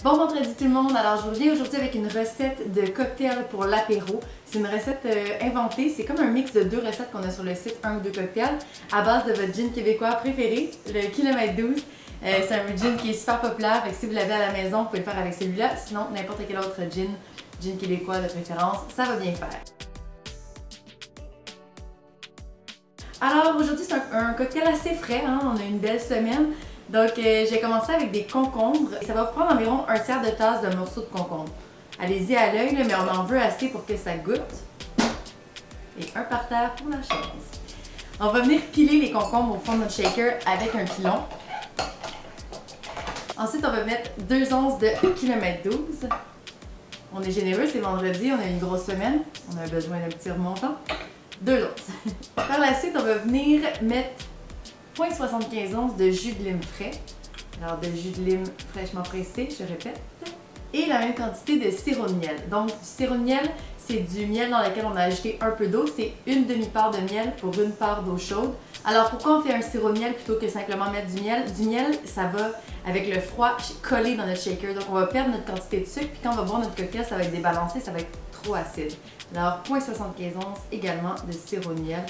Bon vendredi tout le monde, alors je vous reviens aujourd'hui avec une recette de cocktail pour l'apéro. C'est une recette inventée, c'est comme un mix de deux recettes qu'on a sur le site, un ou deux cocktails, à base de votre gin québécois préféré, le Kilomètre 12. C'est un gin qui est super populaire, fait que si vous l'avez à la maison, vous pouvez le faire avec celui-là, sinon n'importe quel autre gin québécois de préférence, ça va bien faire. Alors aujourd'hui c'est un cocktail assez frais, hein? On a une belle semaine. Donc j'ai commencé avec des concombres. Ça va vous prendre environ un tiers de tasse de morceaux de concombre. Allez-y à l'œil, mais on en veut assez pour que ça goûte. Et un par terre pour la chaise. On va venir piler les concombres au fond de notre shaker avec un pilon. Ensuite, on va mettre 2 onces de Kilomètre 12. On est généreux, c'est vendredi, on a une grosse semaine. On a besoin d'un petit remontant. 2 onces. Par la suite, on va venir mettre 0,75 onces de jus de lime frais. Alors, de jus de lime fraîchement pressé, je répète. Et la même quantité de sirop de miel. Donc, du sirop de miel, c'est du miel dans lequel on a ajouté un peu d'eau. C'est une demi-part de miel pour une part d'eau chaude. Alors, pourquoi on fait un sirop de miel plutôt que simplement mettre du miel? Du miel, ça va, avec le froid, coller dans notre shaker. Donc, on va perdre notre quantité de sucre. Puis quand on va boire notre cocktail, ça va être débalancé, ça va être trop acide. Alors, 0,75 onces également de sirop de miel.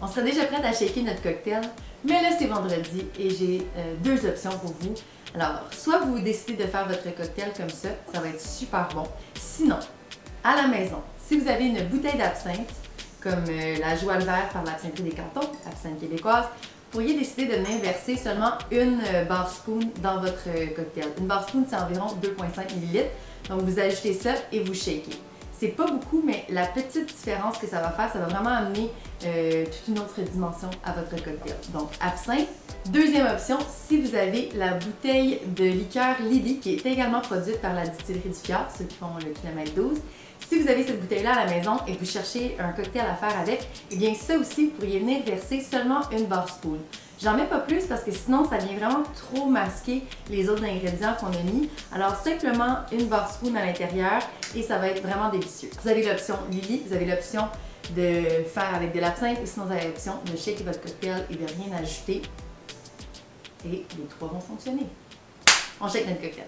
On serait déjà prête à shaker notre cocktail, mais là c'est vendredi et j'ai 2 options pour vous. Alors, soit vous décidez de faire votre cocktail comme ça va être super bon. Sinon, à la maison, si vous avez une bouteille d'absinthe, comme la Joie le vert par l'Absintherie des Cantons, absinthe québécoise, vous pourriez décider de venir verser seulement une bar spoon dans votre cocktail. Une bar spoon, c'est environ 2,5 ml. Donc vous ajoutez ça et vous shakez. C'est pas beaucoup, mais la petite différence que ça va faire, ça va vraiment amener toute une autre dimension à votre cocktail. Donc, absinthe. Deuxième option, si vous avez la bouteille de liqueur Lily, qui est également produite par la distillerie du Fjord, ceux qui font le Kilomètre 12. Si vous avez cette bouteille-là à la maison et que vous cherchez un cocktail à faire avec, eh bien ça aussi, vous pourriez venir verser seulement une bar spoon. J'en mets pas plus parce que sinon ça vient vraiment trop masquer les autres ingrédients qu'on a mis. Alors simplement une bar spoon à l'intérieur et ça va être vraiment délicieux. Vous avez l'option Lily, vous avez l'option de faire avec de l'absinthe ou sinon vous avez l'option de shaker votre cocktail et de rien ajouter. Et les trois vont fonctionner. On shake notre cocktail.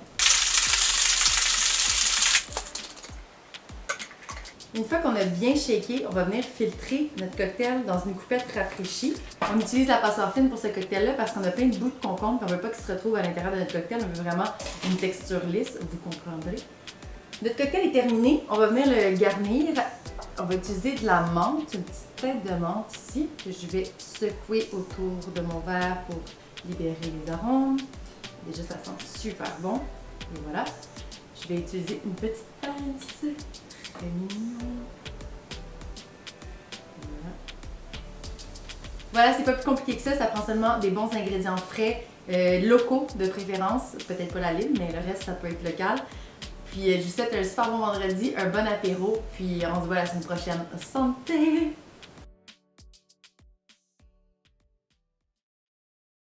Une fois qu'on a bien shaké, on va venir filtrer notre cocktail dans une coupette rafraîchie. On utilise la passoire fine pour ce cocktail-là parce qu'on a plein de bouts de concombre et on ne veut pas qu'il se retrouve à l'intérieur de notre cocktail. On veut vraiment une texture lisse, vous comprendrez. Notre cocktail est terminé. On va venir le garnir. On va utiliser de la menthe, une petite tête de menthe ici que je vais secouer autour de mon verre pour libérer les arômes. Déjà, ça sent super bon. Et voilà. Je vais utiliser une petite pince. Très mignon. Voilà, c'est pas plus compliqué que ça prend seulement des bons ingrédients frais, locaux de préférence, peut-être pas la lime, mais le reste ça peut être local. Puis je vous souhaite un super bon vendredi, un bon apéro, puis on se voit la semaine prochaine. Santé!